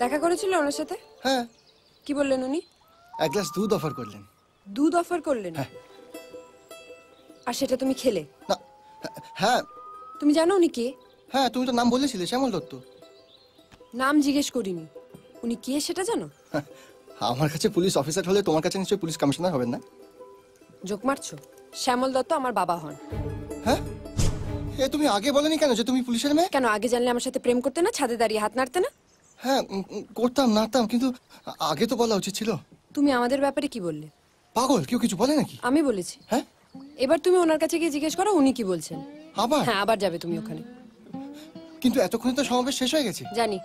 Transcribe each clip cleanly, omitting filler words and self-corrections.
দেখা করেছিল ওনার সাথে? হ্যাঁ। কি বললেন উনি? এক গ্লাস দুধ অফার করলেন। দুধ অফার করলেন? হ্যাঁ। আর সেটা তুমি খেলে? না। হ্যাঁ। তুমি জানো উনি কে? হ্যাঁ, তুমি তো নাম বলেছিলে, শ্যামল দত্ত। নাম জিজ্ঞেস করিনি। উনি কে সেটা জানো? আমার কাছে পুলিশ অফিসার হলে তোমার কাছে নিশ্চয়ই পুলিশ কমিশনার হবেন না? জোক মারছো? শ্যামল দত্ত আমার বাবা হন। হ্যাঁ? এ তুমি আগে বলনি কেন যে তুমি পুলিশের মেয়ে? কেন, আগে জানলে আমার সাথে প্রেম করতে না? ছাদে দাঁড়িয়ে হাত নাড়তে না? হ্যাঁ, করতাম, নাড়তাম, কিন্তু আগে তো বলা উচিত ছিল। তুমি আমাদের ব্যাপারে কি বললে? পাগল, কেউ কিছু বলে নাকি? আমি বলেছি। হ্যাঁ? এবার তুমি ওনার কাছে গিয়ে জিজ্ঞেস করো উনি কি বলছেন। আবার? হ্যাঁ, আবার যাবে তুমি ওখানে। কিন্তু এতক্ষণে তো সমাবেশ শেষ হয়ে গেছে। জানি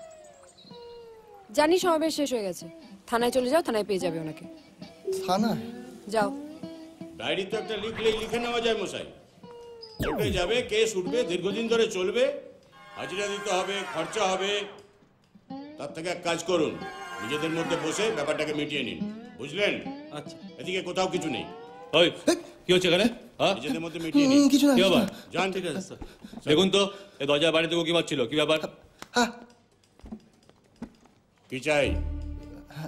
জানি সমাবেশ শেষ হয়ে গেছে। থানায় চলে যাও, থানায় পেয়ে যাবে ওনাকে। থানায়? যাও। ডায়েরি তো একটা লিখলেই লিখে নেওয়া যায় মশাই। কোর্টে যাবে, কেস উঠবে, দীর্ঘদিন ধরে চলবে, হাজিরা দিতে হবে, খরচা হবে। তার থেকে এক কাজ করুন, নিজেদের মধ্যে বসে ব্যাপারটাকে মিটিয়ে নিন, বুঝলেন? আচ্ছা, এদিকে কোথাও কিছু নেই। ওই কি হচ্ছে এখানে? নিজেদের মধ্যে মিটিয়ে নিন। কিছু না। কি ব্যাপার? জান, ঠিক আছে স্যার। দেখুন তো এই দরজার বাইরে থেকে কি মারছিল, কি ব্যাপার? হ্যাঁ। কি চাই?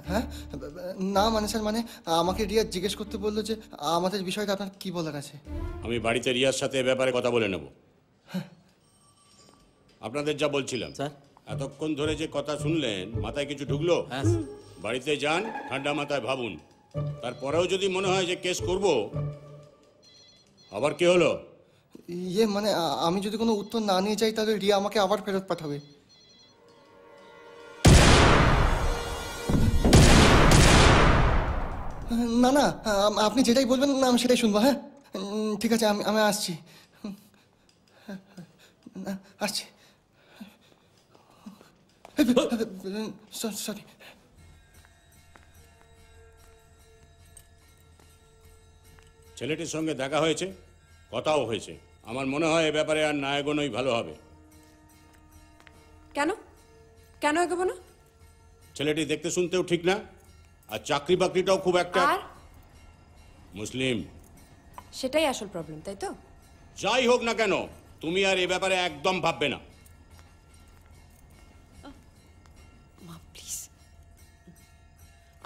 হ্যাঁ, না মানে স্যার, মানে আমাকে রিয়া জিজ্ঞেস করতে বললো যে আমাদের বিষয়টা আপনার কি বলার আছে। আমি বাড়িতে রিয়ার সাথে এ ব্যাপারে কথা বলে নেব। আপনাদের যা বলছিলাম স্যার। এতক্ষণ ধরে যে কথা শুনলেন, মাথায় কিছু ঢুকলো? হ্যাঁ। বাড়িতে যান, ঠান্ডা মাথায় ভাবুন। তারপরেও যদি মনে হয় যে কেস করব, আবার কি হলো? ইয়ে মানে আমি যদি কোনো উত্তর না নিয়ে যাই তাহলে রিয়া আমাকে আবার ফেরত পাঠাবে। না না, আপনি যেটাই বলবেন না আমি সেটাই শুনবো। হ্যাঁ, ঠিক আছে, আমি আসছি। আসছি। সরি। ছেলেটির সঙ্গে দেখা হয়েছে, কথাও হয়েছে। আমার মনে হয় এ ব্যাপারে আর না এগোনোই ভালো হবে। কেন কেন এগোবো না? ছেলেটি দেখতে শুনতেও ঠিক না, আর চাকরি বাকরিটাও খুব একটা। আর মুসলিম। সেটাই আসল প্রবলেম, তাই তো? যাই হোক না কেন, তুমি আর এ ব্যাপারে একদম ভাববে না। মা প্লিজ।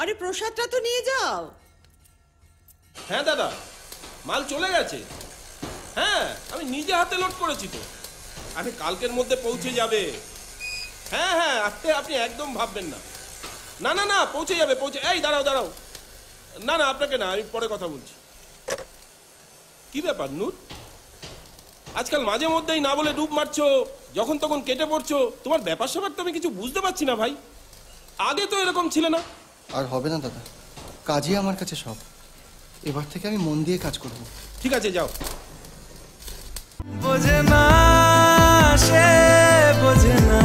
আরে প্রসাদটা তো নিয়ে যাও। হ্যাঁ দাদা, মাল চলে গেছে। হ্যাঁ, আমি নিজে হাতে লোড করেছি তো। আরে কালকের মধ্যে পৌঁছে যাবে। হ্যাঁ হ্যাঁ, আপনি একদম ভাববেন না। না না না, পৌঁছে যাবে, পৌঁছে। এই দাঁড়াও দাঁড়াও, না না আপনাকে না, আমি পরে কথা বলছি। কি ব্যাপার নূর, আজকাল মাঝে মধ্যেই না বলে ডুব মারছো, যখন তখন কেটে পড়ছো। তোমার ব্যাপার স্যাপার তো আমি কিছু বুঝতে পারছি না ভাই। আগে তো এরকম ছিল না। আর হবে না দাদা, কাজই আমার কাছে সব। এবার থেকে আমি মন দিয়ে কাজ করব। ঠিক আছে, যাও। বোঝে না, সে বোঝে না।